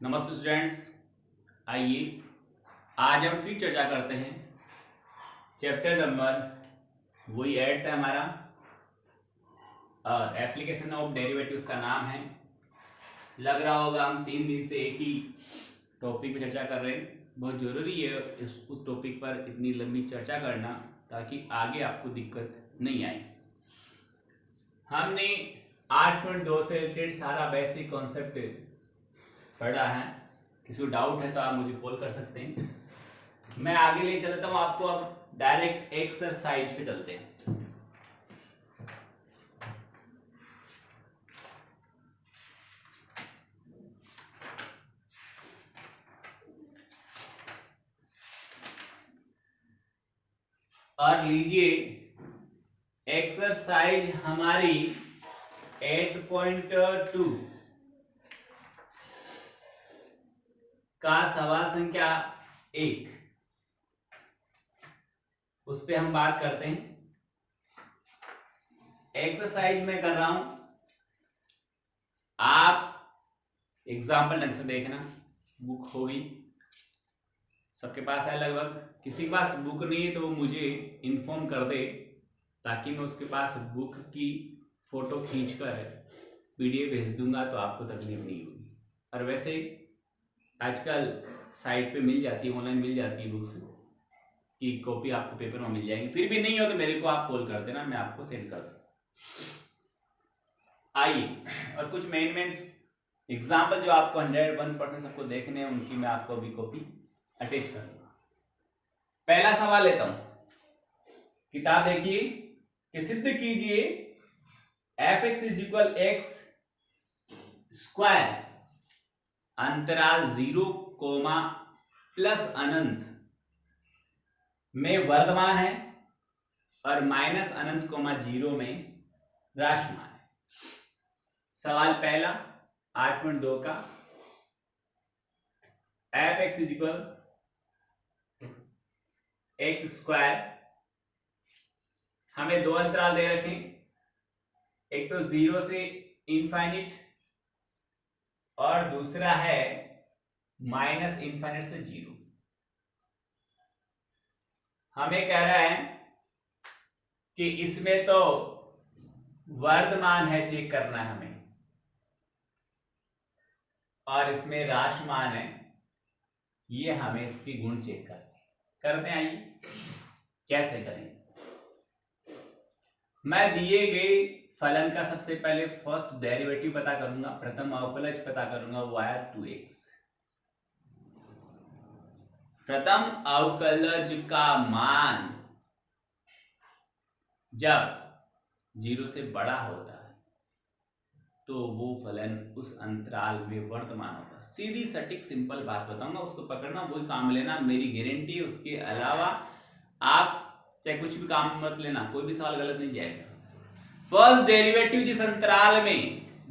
नमस्ते स्टूडेंट्स, आइए आज हम फिर चर्चा करते हैं चैप्टर नंबर वही 8 है हमारा और एप्लीकेशन ऑफ डेरिवेटिव्स का नाम है। लग रहा होगा हम 3 दिन से एक ही टॉपिक पर चर्चा कर रहे हैं। बहुत ज़रूरी है उस टॉपिक पर इतनी लंबी चर्चा करना ताकि आगे आपको दिक्कत नहीं आए। हमने 8.2 से रिलेटेड सारा बेसिक कॉन्सेप्ट पढ़ा है। किसी को डाउट है तो आप मुझे कॉल कर सकते हैं। मैं आगे ले चलता हूं आपको। अब डायरेक्ट एक्सरसाइज पे चलते हैं। और लीजिए एक्सरसाइज हमारी 8.2 का सवाल संख्या 1, उस पे हम बात करते हैं। एक्सरसाइज में कर रहा हूं, आप एग्जाम्पल ढंग से देखना। बुक होगी, सबके पास है लगभग। किसी के पास बुक नहीं है तो वो मुझे इन्फॉर्म कर दे ताकि मैं उसके पास बुक की फोटो खींचकर पीडीएफ भेज दूंगा तो आपको तकलीफ नहीं होगी। और वैसे आजकल साइट पे मिल जाती है, ऑनलाइन मिल जाती है बुक्स की कॉपी, आपको पेपर में मिल जाएगी। फिर भी नहीं हो तो मेरे को आप कॉल कर देना, मैं आपको सेंड कर दूँ। आइए और कुछ मेन एग्जाम्पल जो आपको 101% सबको देखने हैं उनकी मैं आपको अभी कॉपी अटैच कर दूंगा। पहला सवाल लेता हूं, किताब देखिए कि सिद्ध कीजिए f(x = x स्क्वायर अंतराल 0, प्लस अनंत में वर्धमान है और माइनस अनंत, 0 में राशमान है। सवाल पहला 8.2 का f(x = x स्क्वायर, हमें दो अंतराल दे रखे, एक तो 0 से इनफाइनिट और दूसरा है माइनस इनफाइनिट से 0। हमें कह रहा है कि इसमें तो वर्धमान है, चेक करना है हमें, और इसमें राशमान है, ये हमें इसके गुण चेक करते हैं। आइए कैसे करें। मैं दिए गए फलन का सबसे पहले फर्स्ट डेरिवेटिव पता करूंगा, प्रथम अवकलज पता करूंगा, y 2x। प्रथम अवकलज का मान जब 0 से बड़ा होता है तो वो फलन उस अंतराल में वर्तमान होता है। सीधी सटीक सिंपल बात बताऊंगा, उसको पकड़ना, वही काम लेना, मेरी गारंटी है। उसके अलावा आप चाहे कुछ भी काम मत लेना, कोई भी सवाल गलत नहीं जाएगा। फर्स्ट डेरिवेटिव जिस अंतराल में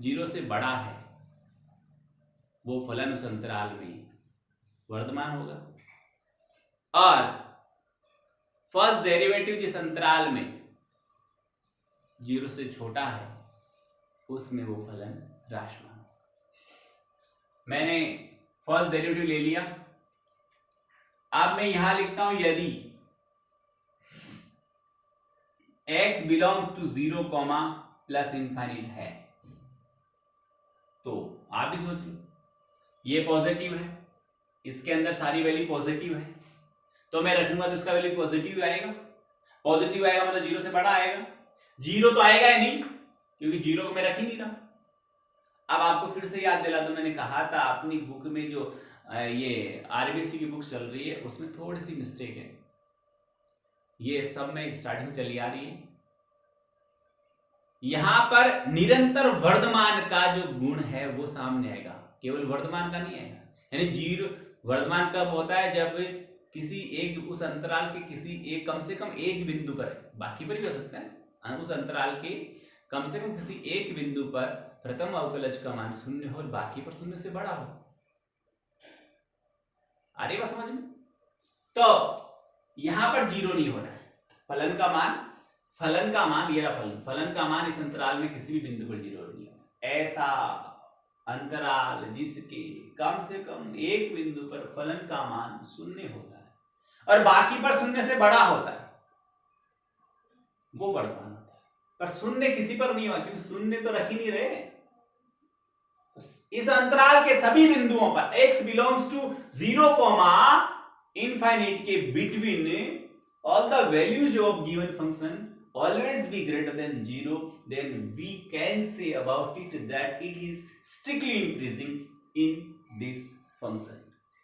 0 से बड़ा है वो फलन उस अंतराल में वर्तमान होगा, और फर्स्ट डेरिवेटिव जिस अंतराल में 0 से छोटा है उसमें वो फलन राशमान। मैंने फर्स्ट डेरिवेटिव ले लिया। अब मैं यहां लिखता हूं यदि x belongs to 0, plus infinite है, तो आप भी सोच लो, ये पॉजिटिव है, इसके अंदर सारी वैल्यू पॉजिटिव है, तो मैं रखूंगा तो इसका वैल्यू पॉजिटिव आएगा। पॉजिटिव आएगा मतलब 0 से बड़ा आएगा। 0 तो आएगा ही नहीं क्योंकि 0 को मैं रख ही नहीं रहा। अब आपको फिर से याद दिला दूं, मैंने कहा था अपनी बुक में जो ये आरबीसी की बुक चल रही है उसमें थोड़ी सी मिस्टेक है। ये सब में स्टार्टिंग चली आ रही है। यहां पर निरंतर वर्धमान का जो गुण है वो सामने आएगा, केवल वर्धमान का नहीं आएगा। यानी 0 वर्धमान कब होता है, जब किसी एक उस अंतराल के किसी एक कम से कम एक बिंदु पर, बाकी पर भी हो सकता है, उस अंतराल के कम से कम किसी एक बिंदु पर प्रथम अवकलज का मान 0 हो और बाकी पर 0 से बड़ा हो। आ रही बात समझ में? तो यहां पर 0 नहीं हो रहा है। फलन का मान, ये रहा फलन का मान इस अंतराल में किसी भी बिंदु पर 0 नहीं है। ऐसा अंतराल जिसके कम से कम एक बिंदु पर फलन का मान 0 होता है और बाकी पर 0 से बड़ा होता है, वो वर्तमान होता है। पर 0 किसी पर नहीं हुआ क्योंकि 0 तो रख ही नहीं रहे। इस अंतराल के सभी बिंदुओं पर x बिलोंग्स टू 0, इनफाइनाइट के between all the values of given function always be greater than 0, then we can say about it that it is strictly increasing in this function.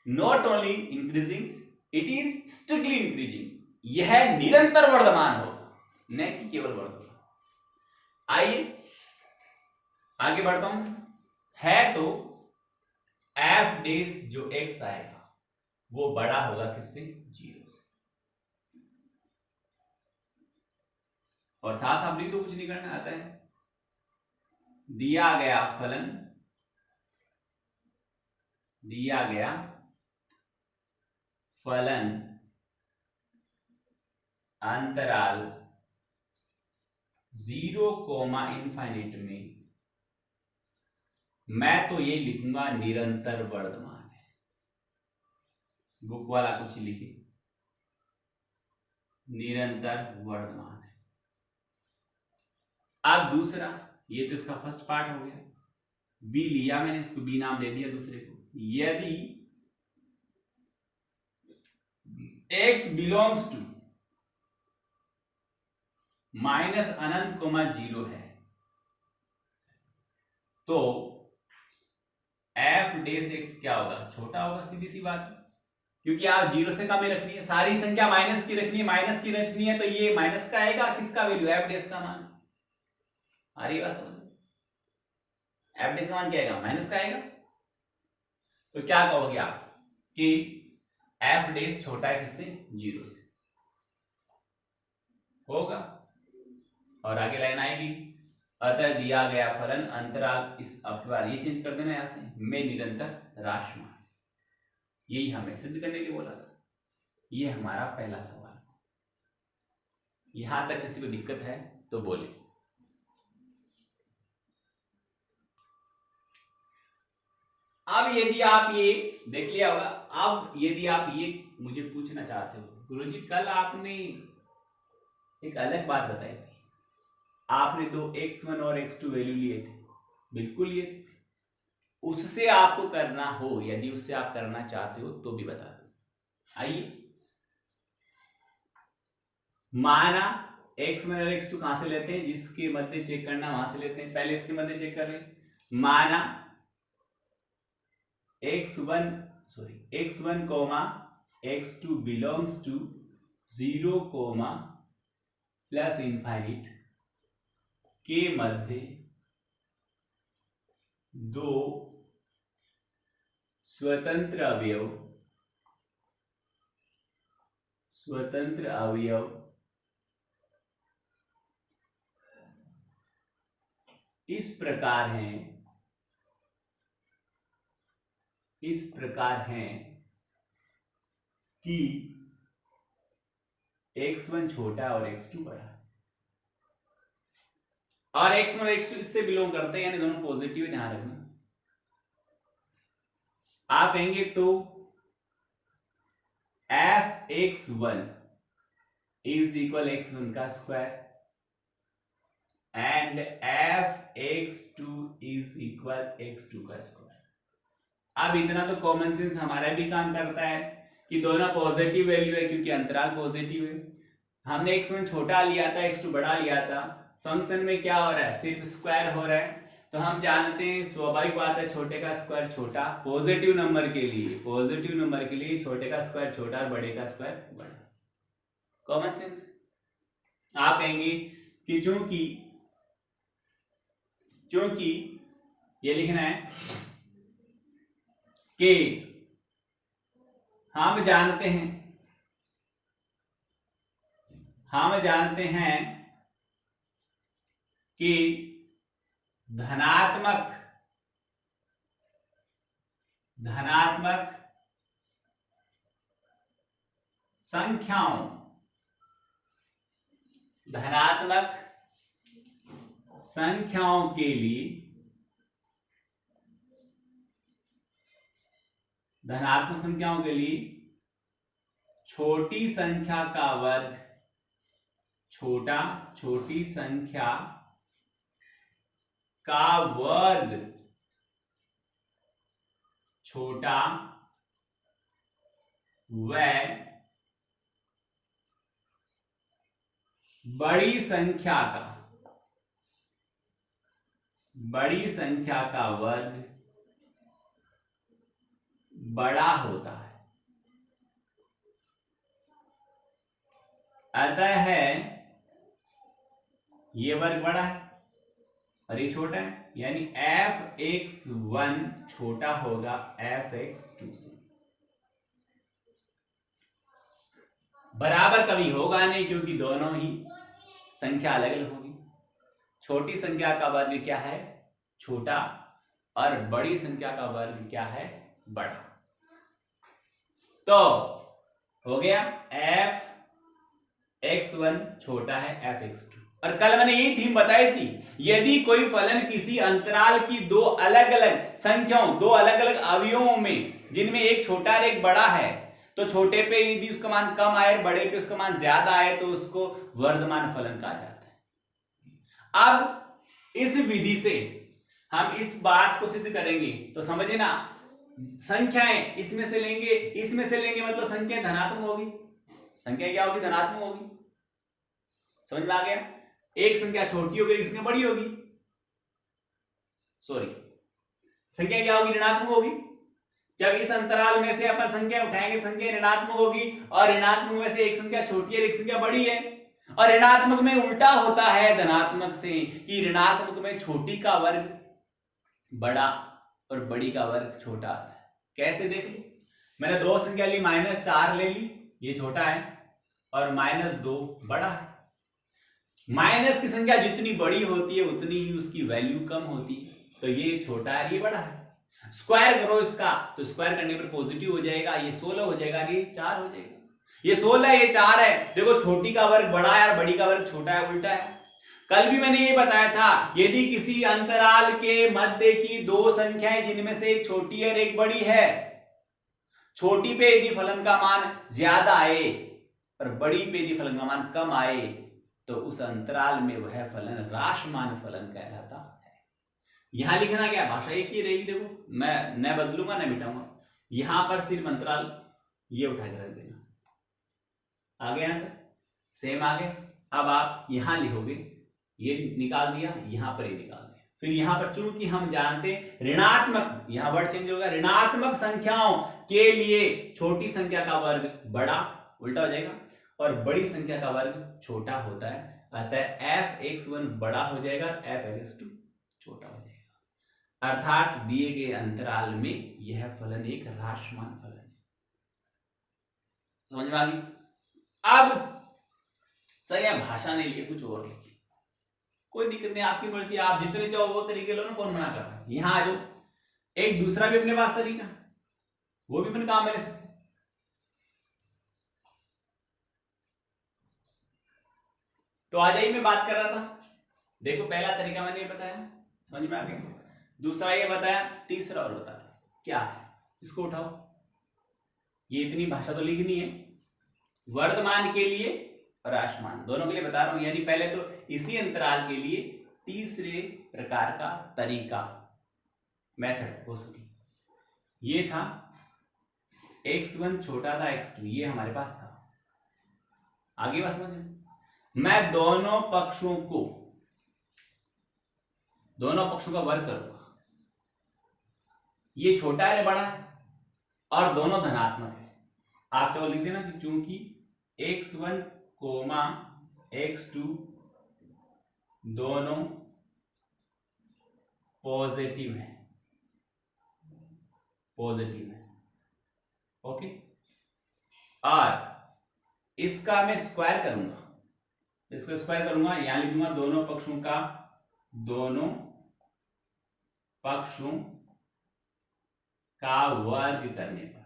Not only increasing, it is strictly increasing. यह निरंतर वर्धमान होगा, न कि केवल वर्धमान। आइए आगे बढ़ता हूं। है तो f डैश जो x आएगा वो बड़ा होगा किससे? 0 से। और साफ साफ लिख तो कुछ नहीं करना आता है। दिया गया फलन, दिया गया फलन अंतराल 0, इनफाइनाइट में मैं तो ये लिखूंगा निरंतर वर्धमान है। बुक वाला कुछ लिखे निरंतर वर्धमान है। अब दूसरा, ये तो इसका फर्स्ट पार्ट हो गया। बी लिया मैंने, इसको बी नाम दे दिया दूसरे को। यदि x बिलोंग्स टू माइनस अनंत कोमा 0 है तो f डैश x क्या होगा? छोटा होगा, सीधी सी बात है। क्योंकि आप 0 से कम ही रखनी है, सारी संख्या माइनस की रखनी है, माइनस की रखनी है, तो ये माइनस का आएगा। किसका वैल्यू? f डैश का मान। आ रही बात समझ? f डैश का मान क्या आएगा? माइनस का आएगा। तो क्या कहोगे आप कि f डैश छोटा है किससे? 0 से होगा। और आगे लाइन आएगी, अतः दिया गया फलन अंतराल, इस अब बार ये चेंज कर देना यहां से, में निरंतर राशि। यही हमें सिद्ध करने के लिए बोला था। ये हमारा पहला सवाल। यहां तक किसी को दिक्कत है तो बोले। अब यदि आप ये देख लिया होगा, अब यदि आप ये मुझे पूछना चाहते हो, गुरुजी कल आपने एक अलग बात बताई थी, आपने दो x1 और x2 वैल्यू लिए थे, बिल्कुल ये उससे आपको करना हो, यदि उससे आप करना चाहते हो तो भी बता दो। आइए, माना x1 और x2 कहां से लेते हैं? जिसके मध्य चेक करना वहां से लेते हैं। पहले इसके मध्य चेक कर रहे हैं। माना x1 x2 belongs to 0, plus infinite के मध्य दो स्वतंत्र अवयव इस प्रकार हैं कि x1 छोटा और x2 बड़ा, और x1 और x2 इससे बिलोंग करते हैं, यानी दोनों पॉजिटिव, ध्यान रखना। आप कहेंगे तो f(x1) इज इक्वल x1 का square and f(x2) is equal x2 का स्क्वायर। अब इतना तो कॉमन सेंस हमारा भी काम करता है कि दोनों पॉजिटिव वैल्यू है, क्योंकि अंतराल पॉजिटिव है। हमने x1 छोटा लिया था, x2 बड़ा लिया था। फंक्शन में क्या हो रहा है? सिर्फ स्क्वायर हो रहा है। तो हम जानते हैं, स्वाभाविक बात है, छोटे का स्क्वायर छोटा। पॉजिटिव नंबर के लिए छोटे का स्क्वायर छोटा और बड़े का स्क्वायर बड़ा। Common sense. आप कहेंगे कि चूंकि ये लिखना है कि हम जानते हैं कि धनात्मक संख्याओं के लिए धनात्मक संख्याओं के लिए छोटी संख्या का वर्ग, छोटी संख्या का वर्ग छोटा व बड़ी संख्या का वर्ग बड़ा होता है। अतः ये वर्ग बड़ा है और ये छोटा है, यानी fx1 छोटा होगा fx2 से। बराबर कभी होगा नहीं, क्योंकि दोनों ही संख्या अलग अलग होगी। छोटी संख्या का वर्ग क्या है? छोटा, और बड़ी संख्या का वर्ग क्या है? बड़ा। तो हो गया fx1 छोटा है fx2। और कल मैंने यही थीम बताई थी, यदि कोई फलन किसी अंतराल की दो अलग अलग संख्याओं, दो अलग अलग अवयवों में, जिनमें एक छोटा और एक बड़ा है, तो छोटे पे यदि उसका मान कम आए, बड़े पे उसका मान ज्यादा आए, तो उसको वर्धमान फलन कहा जाता है। अब इस विधि से हम इस बात को सिद्ध करेंगे, तो समझिए ना, संख्याएं इसमें से लेंगे मतलब संख्या धनात्मक होगी। संख्या क्या होगी? धनात्मक होगी। समझ में आ गया? एक संख्या छोटी होगी, एक संख्या बड़ी होगी। सॉरी, संख्या क्या होगी? ऋणात्मक होगी। जब इस अंतराल में से अपन संख्या उठाएंगे, संख्या ऋणात्मक होगी, और ऋणात्मक में से एक संख्या छोटी है, एक संख्या बड़ी है। और ऋणात्मक में उल्टा होता है धनात्मक से, कि ऋणात्मक में छोटी का वर्ग बड़ा और बड़ी का वर्ग छोटा आता है। कैसे? देख लो, मैंने दो संख्या ली, -4 ले ली, ये छोटा है, और -2 बड़ा है। माइनस की संख्या जितनी बड़ी होती है उतनी ही उसकी वैल्यू कम होती है, तो ये छोटा है, ये बड़ा है। स्क्वायर करो इसका, तो स्क्वायर करने पर पॉजिटिव हो जाएगा, ये 16 हो जाएगा, ये 4 हो जाएगा। ये 16, ये 4 है। देखो, छोटी का वर्ग बड़ा है और बड़ी का वर्ग छोटा है, उल्टा है। कल भी मैंने ये बताया था, यदि किसी अंतराल के मध्य की दो संख्याएं, जिनमें से एक छोटी है और एक बड़ी है, छोटी पे यदि फलन का मान ज्यादा आए और बड़ी पे यदि फलन का मान कम आए, तो उस अंतराल में वह फलन राशमान फलन कहलाता है। यहां लिखना क्या, भाषा एक ही रहेगी। देखो, मैं न बदलूंगा न मिटाऊंगा, यहां पर सिर्फ अंतराल ये उठा के रख देना। आगे यहां तक सेम आगे। अब आप यहां लिखोगे, ये निकाल दिया, यहां पर ये निकाल दिया, फिर यहां पर चूंकि हम जानते हैं ऋणात्मक, यहां वर्ड चेंज होगा, ऋणात्मक संख्याओं के लिए छोटी संख्या का वर्ग बड़ा, उल्टा हो जाएगा, और बड़ी संख्या का वर्ग छोटा होता है। अतः fx1 बड़ा हो जाएगा, fx2 छोटा हो जाएगा। अर्थात दिए गए अंतराल में यह फलन एक राशमान फलन है। समझ में आ गई? अब सर यह भाषा नहीं लिखी, कुछ और लिखिए, कोई दिक्कत नहीं, आपकी मर्जी, आप जितने चाहो वो तरीके लो ना, कौन मना कर रहा है। यहां आ जाओ, एक दूसरा भी अपने पास तरीका, वो भी अपने काम में ले सकते। तो आ जाइए, मैं बात कर रहा था। देखो, पहला तरीका मैंने ये बताया, समझ में आ गया। दूसरा ये बताया, तीसरा और बताया क्या है, इसको उठाओ। ये इतनी भाषा तो लिखनी है, वर्तमान के लिए और राशमान दोनों के लिए बता रहा हूं। यानी पहले तो इसी अंतराल के लिए तीसरे प्रकार का तरीका, मेथड हो सके, ये था x1 छोटा था x2, ये हमारे पास था। आगे बात समझ, मैं दोनों पक्षों का वर्ग करूंगा। ये छोटा है बड़ा है, और दोनों धनात्मक है। आप चाहो लिख देना कि चूंकि x1, x2 दोनों पॉजिटिव है, ओके। और इसका मैं स्क्वायर करूंगा, इसका स्क्वायर करूंगा, यहां लिख दूंगा दोनों पक्षों का वर्ग करने पर,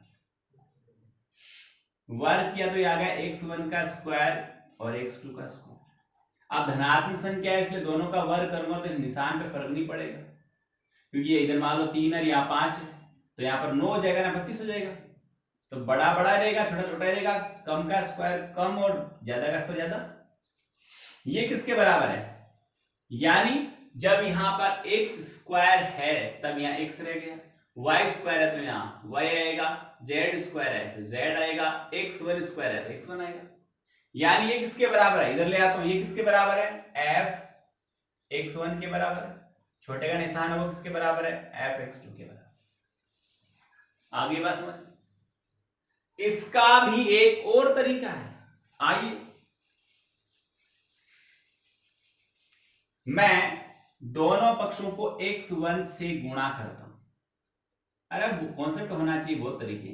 वर्ग किया तो ये आ गया x1 का स्क्वायर और x2 का स्क्वायर। अब धनात्मक संख्या है, इसलिए दोनों का वर्ग करूंगा तो निशान पे फर्क नहीं पड़ेगा, क्योंकि ये इधर मान लो 3 है, यहाँ 5 है, तो यहाँ पर 9 हो जाएगा ना 25 हो जाएगा। तो बड़ा बड़ा रहेगा, छोटा छोटा रहेगा, कम का स्क्वायर कम और ज्यादा का स्क्वायर ज्यादा। ये किसके बराबर है? यानी जब यहां पर x स्क्वायर है तब यहाँ x रह गया, y स्क्वायर है तो यहाँ y आएगा, z स्क्वायर है तो z आएगा, x1 स्क्वायर है तो x1 आएगा। यानी ये किसके बराबर है? इधर ले आता हूं, ये किसके बराबर है? f x1 के बराबर है। छोटे का निशान है वो किसके बराबर है? f x2 के बराबर। आगे बात समझ। इसका भी एक और तरीका है, आइए मैं दोनों पक्षों को x1 से गुणा करता हूं। अरे कॉन्सेप्ट होना चाहिए बहुत तरीके।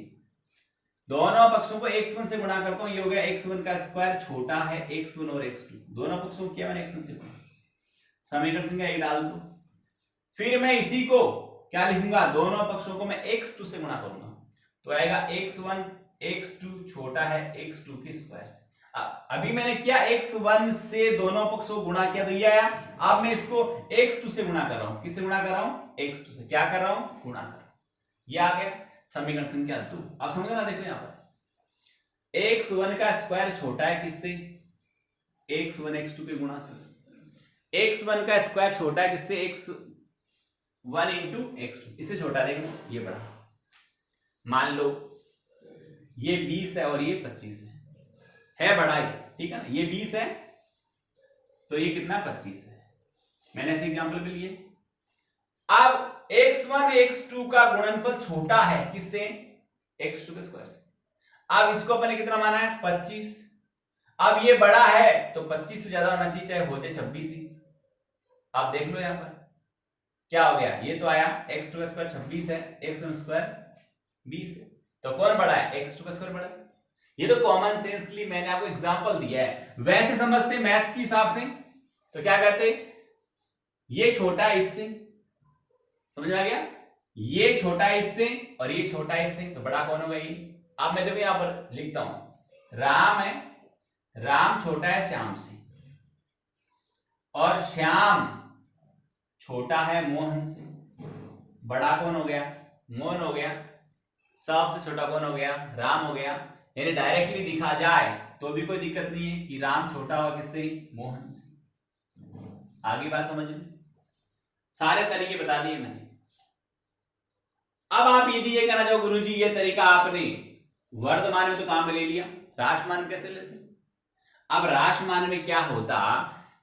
दोनों पक्षों को x1 से गुणा करता हूं, ये हो गया x1 का स्क्वायर छोटा है x1 और x2, दोनों पक्षों को किया मैंने x1 से गुणा, समीकरण संख्या 1 डाल दो। फिर मैं इसी को क्या लिखूंगा? दोनों पक्षों को मैं x2 से गुणा करूंगा, तो आएगा x1 x2 छोटा है x2 के स्क्वायर से। अभी मैंने किया x1 से दोनों पक्षों को गुणा किया तो ये आया। अब मैं इसको x2 से गुणा कर रहा हूं। किससे गुणा कर रहा हूं? x2 से। क्या कर रहा हूं? गुणा कर रहा हूं। ये आ गया समीकरण संख्या 2। अब समझो ना, देखो यहां पर x1 का स्क्वायर छोटा है किससे? x1 x2 के गुणा से। x1 का स्क्वायर छोटा है किससे? x1 इंटू x2, इससे छोटा देखो ये बड़ा। मान लो ये 20 है और ये 25 है बड़ा ही, ठीक है ना? ये 20 है तो ये कितना? 25 है। मैंने ऐसे एग्जांपल भी लिए। अब x1 x2 का गुणनफल छोटा है किससे? x2 के स्क्वायर से। अब इसको अपने कितना माना है? 25। अब ये बड़ा है तो 25 से ज्यादा होना चाहिए, चाहे हो जाए 26 ही। आप देख लो यहां पर क्या हो गया, ये तो आया x2 का स्क्वायर 26 है, x1 स्क्वायर 20 है, तो कौन बड़ा है? x2 का स्क्वायर बड़ा है। ये तो कॉमन सेंस के लिए मैंने आपको एग्जांपल दिया है, वैसे समझते मैथ्स के हिसाब से तो क्या कहते? ये छोटा है इससे, समझ में आ गया? ये छोटा है इससे और ये छोटा है इससे, तो बड़ा कौन होगा? ये। अब मैं देखो यहां पर लिखता हूं, राम है, राम छोटा है श्याम से और श्याम छोटा है मोहन से। बड़ा कौन हो गया? मोहन हो गया। सबसे छोटा कौन हो गया? राम हो गया। यानी डायरेक्टली दिखा जाए तो भी कोई दिक्कत नहीं है कि राम छोटा हुआ किससे? मोहन से। आगे बात समझ में? सारे तरीके बता दिए मैंने। अब आप ये कहना चाहो गुरुजी ये तरीका आपने वर्तमान में तो काम में ले लिया, राशमान कैसे लेते? अब राशमान में क्या होता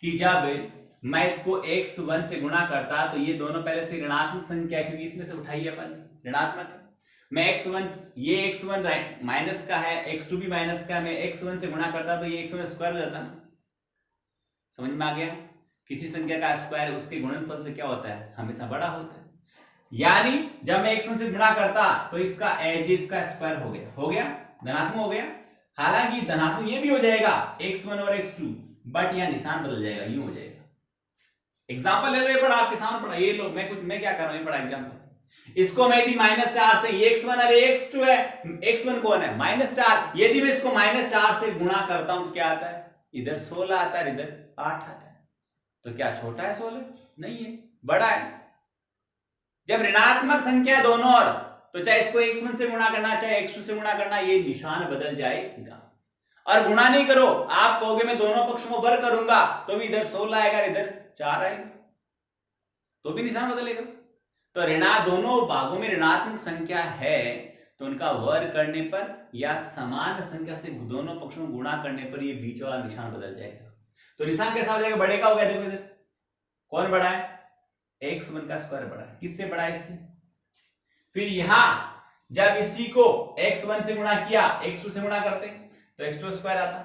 कि जब मैं इसको x1 से गुणा करता तो ये दोनों पहले से ऋणात्मक संख्या, क्योंकि इसमें से उठाई है अपन ऋणात्मक। मैं x1, ये x1 माइनस का है, x2 भी माइनस का है, मैं x1 से गुणा करता तो ये x1 स्क्वायर हो जाता ना। समझ में आ गया? किसी संख्या का स्क्वायर उसके गुणनफल से क्या होता है? हमेशा बड़ा होता है। यानी जब मैं x1 से गुणा करता तो इसका एज इसका स्क्वायर हो गया धनात्मक हो गया। हालांकि धनात्मक ये भी हो जाएगा x1 और x2, बट यहां निशान बदल जाएगा, यूं हो जाएगा। एग्जांपल ले लो, ये पढ़ा आपके सामने पढ़ा, ये लो मैं क्या कर रहा हूं, ये पढ़ा एग्जांपल। इसको मैं यदि -4 से, ये x1 अरे x2 है, x1 कौन है? -4, यदि मैं इसको -4 से गुणा करता हूं तो क्या आता है? इधर 16 आता है, इधर 8 आता है। तो क्या छोटा है 16? नहीं है, बड़ा है। जब ऋणात्मक संख्या है दोनों और, तो चाहे इसको x1 से गुणा करना चाहे x2 से गुणा करना, ये निशान बदल जाएगा। और गुणा नहीं करो, आप कहोगे मैं दोनों पक्षों को वर्ग करूंगा तो भी इधर 16 आएगा, इधर 4 आएगा, तो भी निशान बदलेगा। तो दोनों भागों में ऋणात्मक संख्या है तो उनका वर्ग करने पर या समान संख्या से दोनों पक्षों को गुणा करने पर ये बीच वाला निशान बदल जाएगा। तो निशान कैसा हो जाएगा? बड़े का हो गया। देखो इधर कौन बड़ा है? x1 का स्क्वायर बड़ा है। किससे बड़ा है? इससे। फिर यहां जब इसी को x1 से गुणा किया, x2 से गुणा करते तो x2 स्क्वायर आता,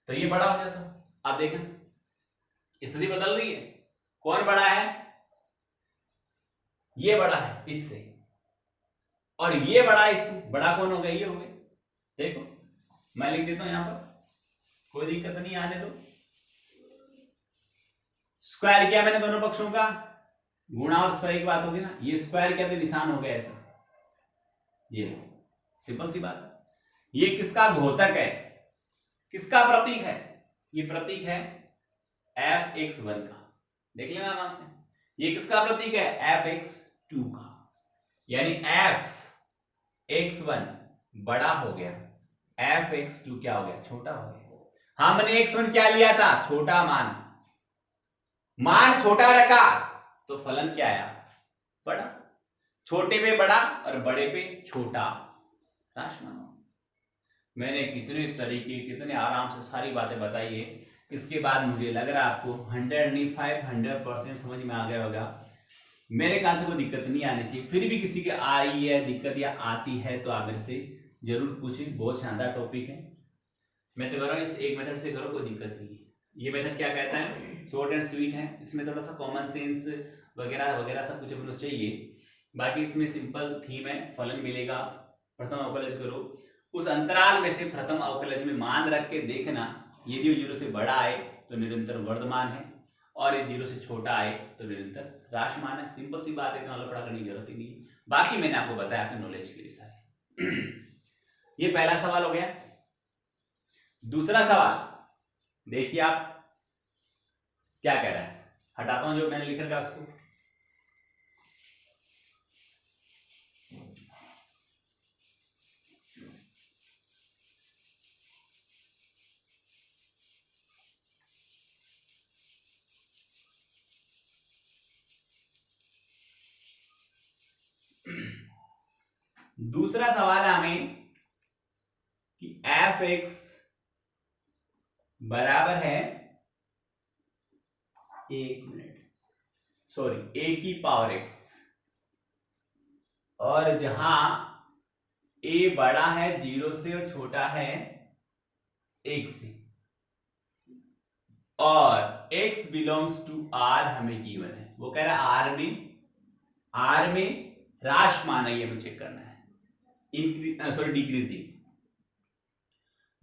तो ये बड़ा हो जाता। आप देखें स्थिति बदल रही है। कौन बड़ा है? ये बड़ा है इससे, और ये बड़ा है इससे। बड़ा कौन हो गया? ये हो गया। देखो मैं लिख देता हूं यहां पर, कोई दिक्कत नहीं, आने दो। स्क्वायर किया मैंने दोनों पक्षों का, गुणा और स्क्वायर की बात होगी ना, ये स्क्वायर किया तो निशान हो गया ऐसा, ये सिंपल सी बात। ये किसका घोतक है? किसका प्रतीक है? ये प्रतीक है fx1 का, देख लेना आराम से। ये किसका प्रतीक है? fx2 का। यानी f(x1) बड़ा हो गया, f(x2) क्या हो गया, छोटा हो गया। हमने x1 क्या लिया था, छोटा मान, मान छोटा रखा तो फलन क्या आया, बड़ा। छोटे पे बड़ा और बड़े पे छोटा, राशमान। मैंने कितने तरीके, कितने आराम से सारी बातें बताई है। इसके बाद मुझे लग रहा है आपको 100 नहीं 500% समझ में आ गया होगा। मेरे ख्याल से कोई दिक्कत नहीं आनी चाहिए। फिर भी किसी के आई है दिक्कत या आती है तो आप मेरे से जरूर पूछें। बहुत शानदार टॉपिक है, मैं तो कह रहा हूँ इस एक मेथड से करो, कोई दिक्कत नहीं है। ये मेथड क्या कहता है, शॉर्ट एंड स्वीट है। इसमें थोड़ा सा कॉमन सेंस वगैरह वगैरह सब कुछ अपने चाहिए। बाकी इसमें सिंपल थीम है, फलन मिलेगा, प्रथम अवकलज करो, उस अंतराल में से प्रथम अवकलज में मान रख के देखना, यदि वो 0 से बड़ा आए तो निरंतर वर्धमान है, और यदि 0 से छोटा आए तो निरंतर राशमान है। सिंपल सी बात है, इतना लफड़ा करने की जरूरत ही नहीं है। बाकी मैंने आपको बताया आपके नॉलेज के लिए सारे। ये पहला सवाल हो गया। दूसरा सवाल देखिए आप क्या कह रहा है, हटाता हूं जो मैंने लिख रखा उसको। दूसरा सवाल है हमें कि f(x) बराबर है, एक मिनट, सॉरी, a की पावर x, और जहां a बड़ा है 0 से और छोटा है 1 से, और x बिलोंग्स टू r हमें गिवन है। वो कह रहा है r में राशमान है, ये हमें चेक करना है, सॉरी डिक्रीजिंग।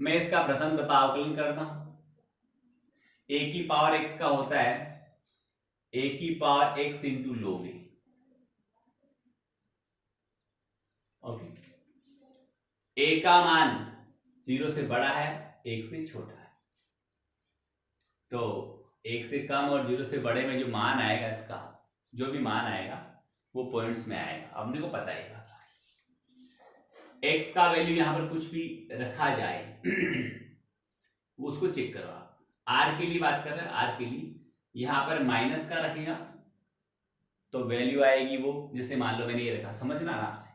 मैं इसका प्रथम दफा अवकलन करता हूं। a की पावर x का होता है a की power x into log a। Okay, a का मान 0 से बड़ा है 1 से छोटा है, तो 1 से कम और 0 से बड़े में जो मान आएगा, इसका जो भी मान आएगा वो पॉइंट्स में आएगा। अपने को पता है सारा। x का वैल्यू यहां पर कुछ भी रखा जाए उसको चेक करो आप। r के लिए बात कर रहे हैं, r के लिए यहां पर माइनस का रखेगा तो वैल्यू आएगी वो, जैसे मान लो मैंने ये रखा, समझना आराम से,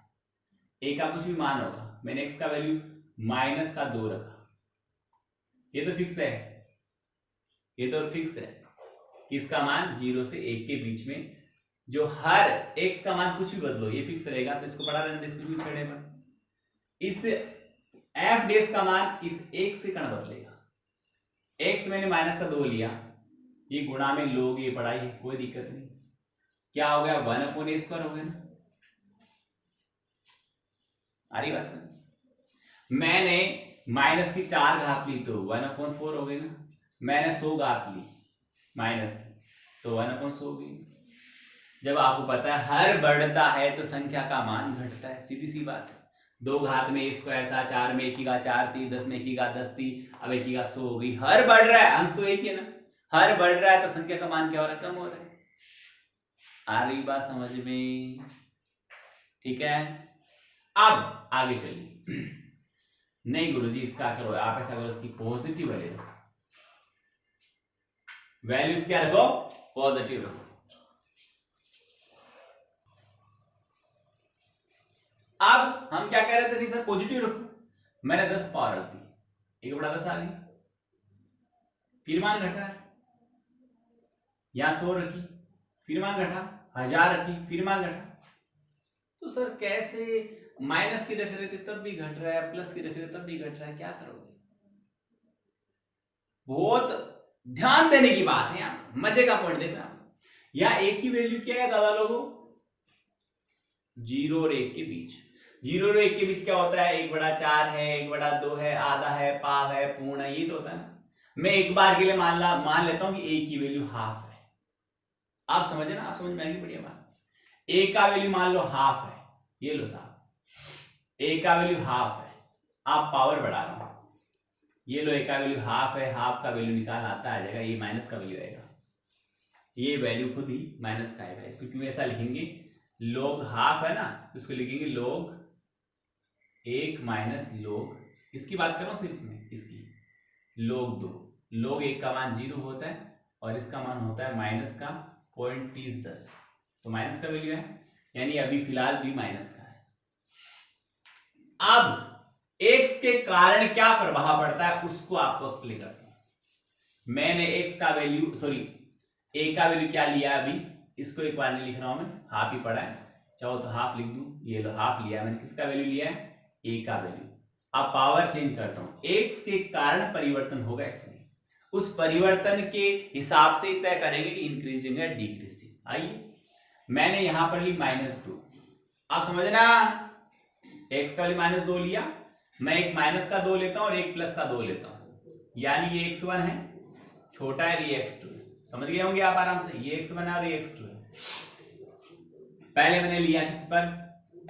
a का कुछ भी मान होगा, मैंने x का वैल्यू -2 रखा, ये तो फिक्स है, ये तो फिक्स है कि इसका मान 0 से 1 के बीच में, जो हर x का मान कुछ भी बदलो ये फिक्स रहेगा, तो इसको बड़ा रहने दे, इसको भी छोड़े पर इस f डैश का मान इस 1 से कण बदलेगा। x मैंने -2 लिया, ये गुणा में लोग, ये पढ़ाई है, कोई दिक्कत नहीं। क्या हो गया, 1/a² हो गया ना, आ रही बात। मैंने माइनस की 4 घात ली तो 1/4 हो गई ना, मैंने 100 घात ली माइनस की तो 1/100 हो गई। जब आपको पता है हर बढ़ता है तो संख्या का मान घटता है, सीधी सी बात है। 2 घात में a² था, 4 में 1 की घात 4 थी, 10 में 1 की घात 10 थी, अब 1 की घात 100 हो गई। हर बढ़ रहा है, अंश तो एक ही है ना, हर बढ़ रहा है तो संख्या का मान क्या हो रहा है, कम हो रहा है। आ रही बात समझ में, ठीक है। अब आगे चलिए। नहीं गुरुजी इसका करो, आप ऐसा करो, इसकी पॉजिटिव वैल्यू रखो, वैल्यूज क्या रखो, पॉजिटिव रखो। अब हम क्या कह रहे थे, नहीं सर पॉजिटिव रखो, मैंने 10 पावर रख दी, 1/10 आ गई, फिर मान घटा, यहां 100 रखी फिर मान घटा, 1000 रखी फिर मान घटा। तो सर कैसे, माइनस की रख रहे थे तब भी घट रहा है, प्लस की रख रहे थे तब भी घट रहा है, क्या करोगे। बहुत ध्यान देने की बात है, यहाँ मजे का पॉइंट देखना। यहाँ एक ही वैल्यू क्या है दादा लोगों, 0 और 1 के बीच। 0 और 1 के बीच क्या होता है, 1/4 है, 1/2 है, आधा है, पाव है, पूर्ण है, ये तो होता है ना। मैं एक बार के लिए मान लेता हूं कि a की वैल्यू हाफ है, आप समझे ना, आप समझ में आएगी बढ़िया बात। a का वैल्यू मान लो हाफ है, ये लो साहब, a का वैल्यू हाफ है, आप पावर बढ़ा रहा हूं, ये लो a का वैल्यू हाफ है, हाफ का वैल्यू निकाल आता आ जाएगा, ये माइनस का वैल्यू आएगा, ये वैल्यू खुद ही माइनस का आएगा। इसको क्यों ऐसा लिखेंगे, log हाफ है ना, तो इसको लिखेंगे log 1 माइनस log, इसकी बात कर रहा हूं सिर्फ मैं, इसकी log 2। log 1 का मान 0 होता है और इसका मान होता है माइनस का 0.3010, तो माइनस का वैल्यू है, यानी अभी फिलहाल भी माइनस का है। अब x के कारण क्या प्रभाव पड़ता है उसको आपको एक्सप्लेन करता हूं। मैंने x का वैल्यू a का वैल्यू क्या लिया अभी, इसको एक बार नहीं लिख रहा हूं मैं, हाफ ही पड़ा है, चाहो तो हाफ लिख दूं, ये लो हाफ लिया मैंने, किसका वैल्यू लिया है, a का वैल्यू। अब पावर चेंज करता हूं, x के कारण परिवर्तन होगा इसमें, उस परिवर्तन के हिसाब से तय करेंगे कि इंक्रीजिंग है डिक्रीजिंग। आइए मैंने यहां पर ली -2, आप समझना, x का वैल्यू -2 लिया, मैं एक माइनस का 2 लेता हूं और एक प्लस का 2 लेता हूं, यानी ये x1 है, छोटा है, ये x2 है, समझ गए होंगे आप आराम से, ये x1 है और ये x2 है। पहले मैंने लिया किस पर,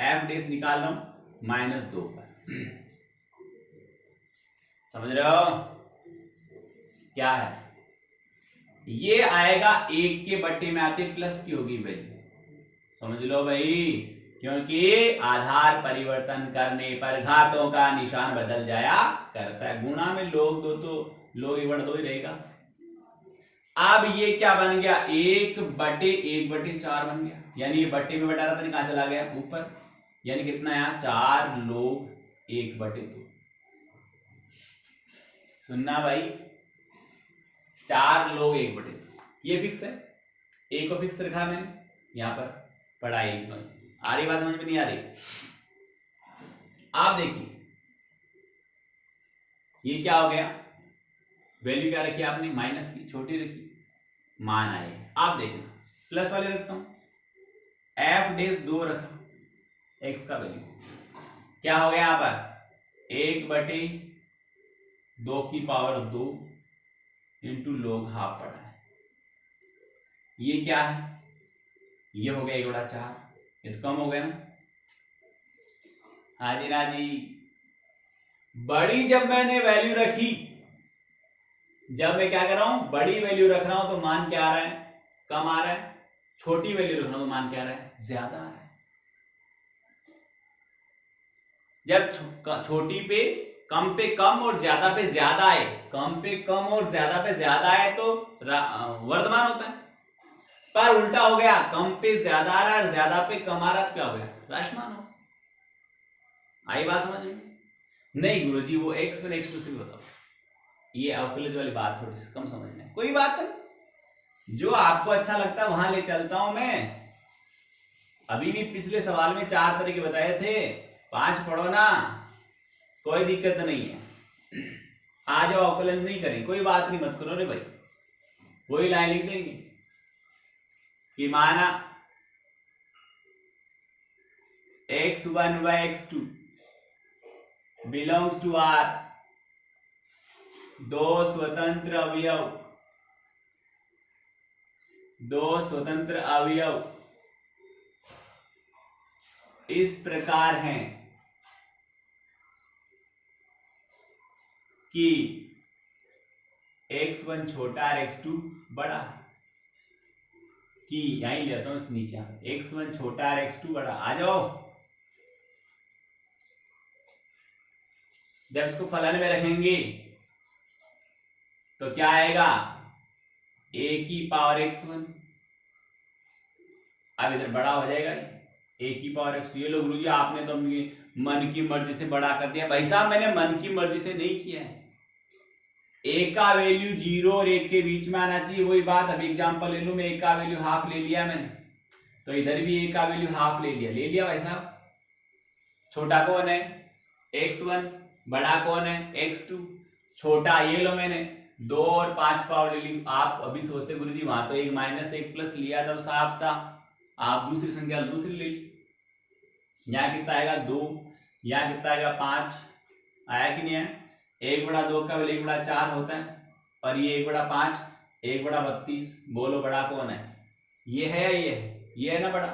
f डेस निकाल रहा हूं -2 पर, समझ रहे हो क्या है, ये आएगा 1 के बट्टे में आते प्लस की होगी वैल्यू, समझ लो भाई, क्योंकि आधार परिवर्तन करने पर घातों का निशान बदल जाया करता है, गुणा में log 2 तो log 1/2 ही रहेगा। अब ये क्या बन गया, 1/4 बन गया, यानी ये बट्टे में बटा रहा था, कहां चला गया ऊपर, यानी कितना है 4 log 1/2। सुनना भाई, 4 log 1/2, ये फिक्स है, a को फिक्स रखा मैंने यहां पर, पढ़ाई आ रही बात समझ में नहीं आ रही, आप देखिए ये क्या हो गया, वैल्यू क्या रखी आपने, माइनस की छोटी रखी, मान आए, आप देखना प्लस वाले रखता हूं, f डेस 2 रखा, x का वैल्यू क्या हो गया यहां पर 1/2 की पावर 2 इंटू log हाफ पड़ा है, ये क्या है, ये हो गया 1/4, ये तो कम हो गया ना, हाँ जी ना जी, बड़ी जब मैंने वैल्यू रखी, जब मैं क्या कर रहा हूं, बड़ी वैल्यू रख रहा हूं तो मान क्या आ रहा है, कम आ रहा है, छोटी वैल्यू रख रहा हूं तो मान क्या आ रहा है, ज्यादा आ रहा है। जब छोटी पे कम और ज्यादा पे ज्यादा आए, कम पे कम और ज्यादा पे ज्यादा आए तो वर्धमान होता है, पर उल्टा हो गया, कम पे ज्यादा आ रहा है और ज्यादा पे कम आ रहा है तो क्या हो गया, राशमान हो। आई बात समझ में, नहीं गुरुजी वो x1 x2 से भी बताओ, ये अवकलज वाली बात थोड़ी सी कम समझ में, कोई बात नहीं, जो आपको अच्छा लगता है वहां ले चलता हूं मैं। अभी भी पिछले सवाल में 4 तरह के बताए थे, 5 पढ़ो ना, कोई दिक्कत नहीं है, आ जाओ, अवकलन नहीं करें कोई बात नहीं, मत करो रे भाई, वही लाइन लिख देंगे कि माना x1 by x2 belongs to R, दो स्वतंत्र अवयव इस प्रकार हैं कि x1 छोटा और x2 बड़ा, कि यहीं लेता हूं नीचे, x1 छोटा और x2 बड़ा, आ जाओ, जब इसको फलन में रखेंगे तो क्या आएगा, a की पावर x1, अब इधर बड़ा हो जाएगा a की पावर x2, ये लो गुरुजी आपने तो मन की मर्जी से बड़ा कर दिया, भाई साहब मैंने मन की मर्जी से नहीं किया है, a का वैल्यू 0 और 1 के बीच में आना चाहिए, वही बात, अभी एग्जांपल ले लूं मैं, a का वैल्यू हाफ ले लिया मैंने, तो इधर भी a का वैल्यू हाफ ले लिया भाई साहब, छोटा कौन है x1, बड़ा कौन है x2, छोटा ये लो मैंने 2 और 5 पावर ले ली, आप अभी सोचते गुरुजी वहां तो एक माइनस एक प्लस लिया था साफ था, आप दूसरी संख्या दूसरी ले ली, यहाँ कितना आएगा 2, यहाँ कितना आएगा 5, आया कि नहीं है, 1/2 का वैल्यू 1/4 होता है, और ये 1/5 1/32, बोलो बड़ा कौन है, ये है या ये है ना बड़ा,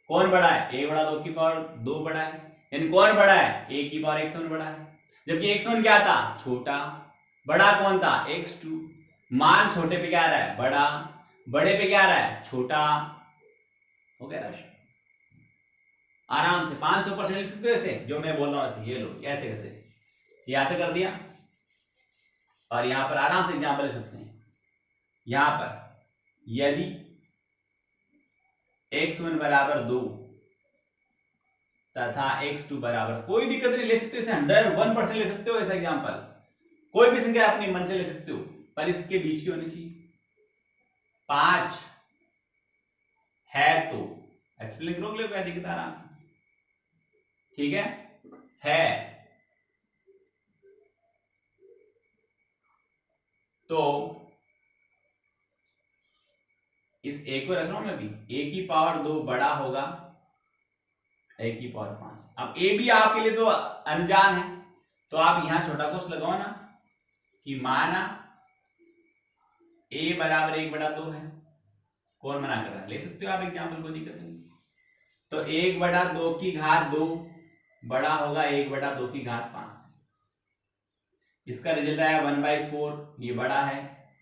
कौन बड़ा है, 1/2 की पावर 2 बड़ा है, यानी कौन बड़ा है, a की पावर x1 बड़ा है, जबकि x1 क्या था, छोटा, बड़ा कौन था, x2, मान छोटे पे क्या आ रहा है, बड़ा, बड़े पे क्या आ रहा है, छोटा, हो गया राशि, आराम से 500% लिख सकते हो ऐसे, जो मैं बोल रहा हूं ऐसे, ये लो ऐसे कैसे, यहाँ पे कर दिया। और यहां पर आराम से एग्जाम्पल ले सकते हैं। यहां पर यदि x1 बराबर 2 तथा x2 बराबर, कोई दिक्कत नहीं, ले सकते हो इसे 101% ले सकते हो ऐसा एग्जाम्पल, कोई भी संख्या अपने मन से ले सकते हो, पर इसके बीच की होनी चाहिए। 5 है तो एक्सप्लेन रोक ले, क्या दिक्कत आराम से, ठीक है तो इस a को रख रहा हूं मैं भी, a की पावर 2 बड़ा होगा a की पावर 5। अब a भी आपके लिए तो अनजान है, तो आप यहां छोटा कोस लगाओ ना, कि माना a बराबर 1/2 है, कौन मना कर रहा है, ले सकते हो आप एग्जाम्पल, कोई दिक्कत नहीं। तो 1/2 की घात 2 बड़ा होगा 1/2 की घात 5। इसका रिजल्ट आया 1/4, ये बड़ा है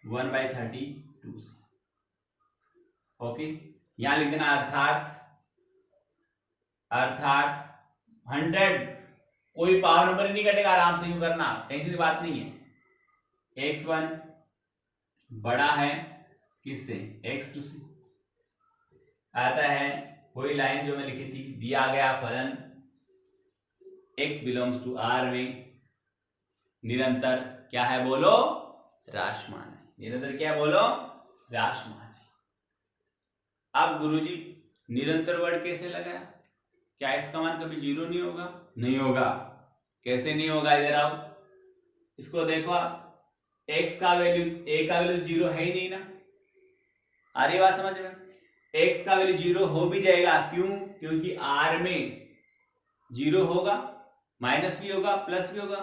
1/32 से। ओके, यहां लिख देना अर्थात 100, कोई पावर नंबर नहीं कटेगा, आराम से यूं करना, टेंशन की बात नहीं है। x1 बड़ा है किससे, x2 से। आता है वही लाइन जो मैं लिखी थी, दिया गया फलन x बिलोंग्स टू R में निरंतर क्या है बोलो, राशमान है। निरंतर क्या है बोलो, राशमान है। अब गुरुजी निरंतर वर्ड कैसे लगाया, क्या इसका मान कभी 0 नहीं होगा, नहीं होगा, कैसे नहीं होगा, इधर आओ, इसको देखो आप, x का वैल्यू, a का वैल्यू 0 है ही नहीं ना, आ रही बात समझ में, x का वैल्यू 0 हो भी जाएगा, क्यों, क्योंकि R में 0 होगा, माइनस भी होगा प्लस भी होगा।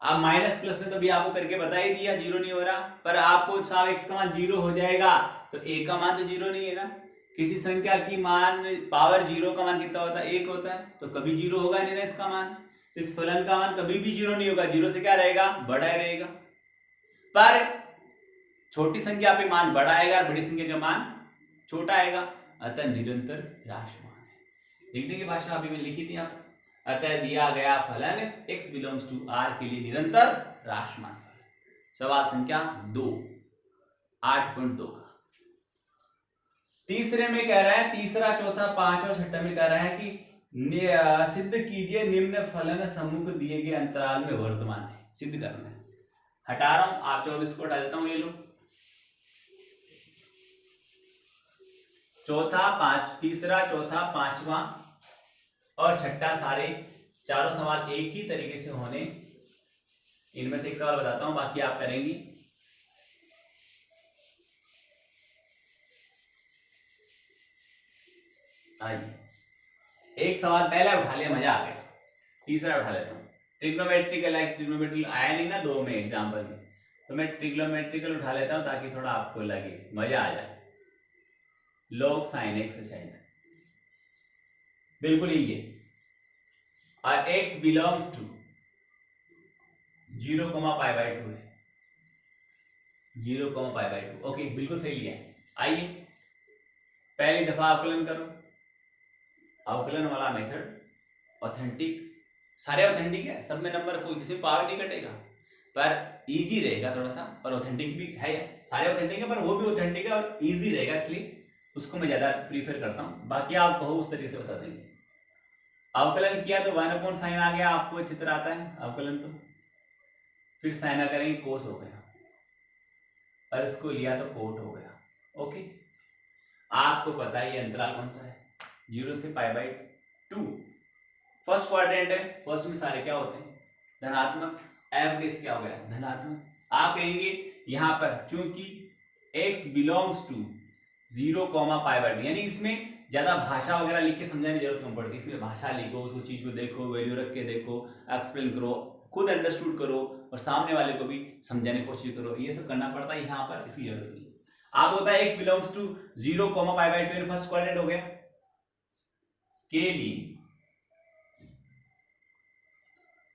अब माइनस प्लस में तो भी आपको करके बता ही दिया 0 नहीं हो रहा, पर आपको साहब x का मान 0 हो जाएगा, तो a का मान तो 0 नहीं है ना। किसी संख्या की मान पावर 0 का मान कितना होता है, 1 होता है, तो कभी 0 होगा नहीं ना इसका मान, इस फलन का मान कभी भी 0 नहीं होगा, 0 से क्या रहेगा, बड़ा ही रहेगा। पर छोटी संख्या पे मान बड़ा आएगा और बड़ी संख्या का मान छोटा आएगा, अतः निरंतर राशमान है। लिख देंगे भाषा अभी मैंने लिखी थी आप, अतः दिया गया फलन x बिलोंग्स टू R के लिए निरंतर राशमान। सवाल संख्या 2, 8.2 का। तीसरे में कह रहा है, तीसरा चौथा पांच और छठा में कह रहा है कि सिद्ध कीजिए निम्न फलन सम्मुख दिए गए अंतराल में वर्तमान है, सिद्ध करना है। हटा रहा हूं, आप 24 को हटा देता हूं, ये लो, चौथा पांच, तीसरा चौथा पांचवा और छठा, सारे चारों सवाल एक ही तरीके से होने, इनमें से एक सवाल बताता हूं, बाकी आप करेंगी। आइए, एक सवाल पहला उठा लिया, मजा आ गया, तीसरा उठा लेता हूं। ट्रिग्नोमेट्रिकल है, ट्रिग्नोमेट्रिकल आया नहीं ना 2 में एग्जाम्पल में, तो मैं ट्रिग्नोमेट्रिकल उठा लेता हूं ताकि थोड़ा आपको लगे, मजा आ जाए। log sin x शायद बिल्कुल ही ये, और x बिलोंग्स टू 0,π/2 है, 0,π/2, ओके बिल्कुल सही लिया है। आइए पहली दफा अवकलन करो, अवकलन वाला मेथड ऑथेंटिक, सारे ऑथेंटिक है, सब में नंबर, कोई किसी में पावर नहीं कटेगा, पर इजी रहेगा थोड़ा सा, और ऑथेंटिक भी है, सारे ऑथेंटिक है पर वो भी ऑथेंटिक है और इजी रहेगा, इसलिए उसको मैं ज्यादा प्रीफर करता हूं। बाकी आप कहो उस तरीके से बता देंगे। अवकलन किया तो 1/sin आ गया, आपको चित्र आता है अवकलन, तो फिर साइन करेंगे कोस हो गया, और इसको लिया तो कोट हो गया। ओके, आपको पता है ये अंतराल कौन सा है, 0 से π/2, फर्स्ट क्वाड्रेंट है, फर्स्ट में सारे क्या होते हैं, धनात्मक, एफ डेस क्या हो गया, धनात्मक। आप कहेंगे यहां पर चूंकि x बिलोंग्स टू 0,π/2, यानी इसमें ज्यादा भाषा वगैरह लिख के समझाने की जरूरत कम पड़ती है, इसमें भाषा लिखो, उसको चीज को देखो, वैल्यू रख के देखो, एक्सप्लेन करो, खुद अंडरस्टूड करो, और सामने वाले को भी समझाने की कोशिश करो, ये सब करना पड़ता है, यहाँ पर इसकी जरूरत नहीं। आप होता है x belongs to 0,π/2, first quadrant हो गया के लिए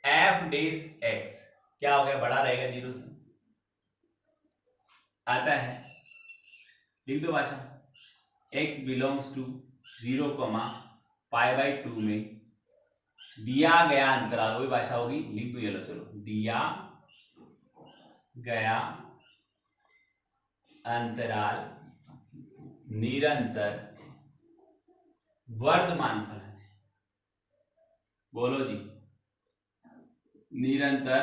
f डेस x क्या हो गया, बड़ा रहेगा 0 से, आता है, लिख दो भाषा, x बिलोंग्स टू 0,π/2 π/2 में दिया गया अंतराल, वही भाषा होगी, लिख दो ये लो, चलो, दिया गया अंतराल निरंतर वर्धमान फलन है। बोलो जी, निरंतर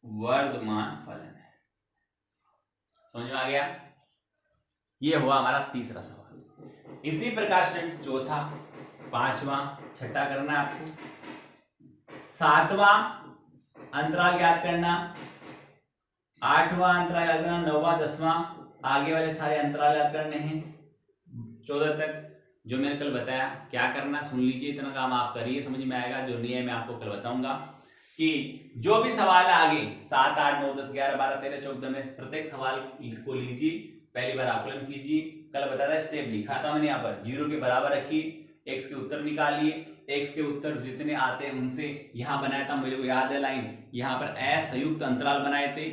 वर्धमान फलन है। समझ में आ गया? ये हुआ हमारा तीसरा सवाल। इसी प्रकार स्टूडेंट चौथा, पांचवा, छठा करना है आपको। सातवां अंतराल याद करना, आठवां अंतराल याद करना, नौवां, दसवां, आगे वाले सारे अंतराल याद करने हैं 14 तक। जो मैंने कल बताया क्या करना, सुन लीजिए, इतना काम आप करिए, समझ में आएगा। जो नहीं है मैं आपको कल बताऊंगा कि जो भी सवाल है आगे 7, 8, 9, 10, 11, 12, 13, 14 में प्रत्येक सवाल को लीजिए, पहली बार आकलन कीजिए। कल बताया स्टेप लिखा था मैंने यहाँ पर, 0 के बराबर रखिए, x के उत्तर निकालिए, x के उत्तर जितने आते हैं उनसे यहाँ बनाया था, मेरे को याद है लाइन, यहाँ पर असंयुक्त अंतराल बनाए थे।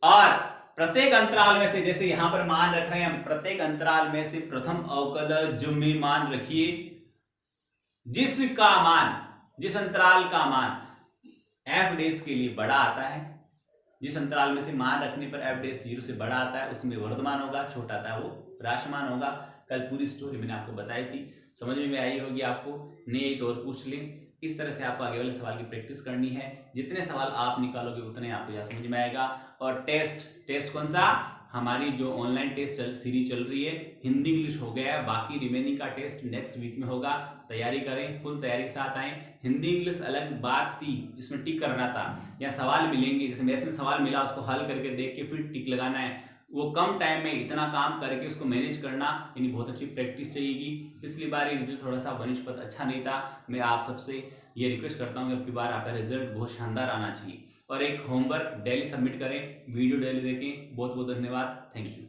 और प्रत्येक अंतराल में से, जैसे यहां पर मान रख रहे हैं हम, प्रत्येक अंतराल में से प्रथम अवकलज में मान रखिए जिसका मान, जिस अंतराल का मान f डैश के लिए बड़ा आता है, जिस अंतराल में से मान रखने पर f डैश 0 से बड़ा आता है उसमें वर्धमान होगा, छोटा आता है वो राशमान होगा। कल पूरी स्टोरी मैंने आपको बताई थी, समझ में आई होगी आपको, नहीं आई तो और पूछ लें। इस तरह से आपको आगे वाले सवाल की प्रैक्टिस करनी है, जितने सवाल आप निकालोगे उतने आपको यह समझ में आएगा। और टेस्ट कौन सा, हमारी जो ऑनलाइन टेस्ट सीरीज चल रही है, हिंदी इंग्लिश हो गया है, बाकी रिमेनिंग का टेस्ट नेक्स्ट वीक में होगा। तैयारी करें, फुल तैयारी के साथ आए। हिंदी इंग्लिश अलग बात थी, इसमें टिक करना था, या सवाल मिलेंगे, जैसे मैथ्स में सवाल मिला उसको हल करके देख के फिर टिक लगाना है, वो कम टाइम में इतना काम करके उसको मैनेज करना, यानी बहुत अच्छी प्रैक्टिस चाहिएगी। पिछली बार ये रिजल्ट थोड़ा सा वनिष्पत अच्छा नहीं था, मैं आप सबसे ये रिक्वेस्ट करता हूँ कि अब की बार आपका रिजल्ट बहुत शानदार आना चाहिए। और एक होमवर्क डेली सबमिट करें, वीडियो डेली देखें। बहुत बहुत धन्यवाद, थैंक यू।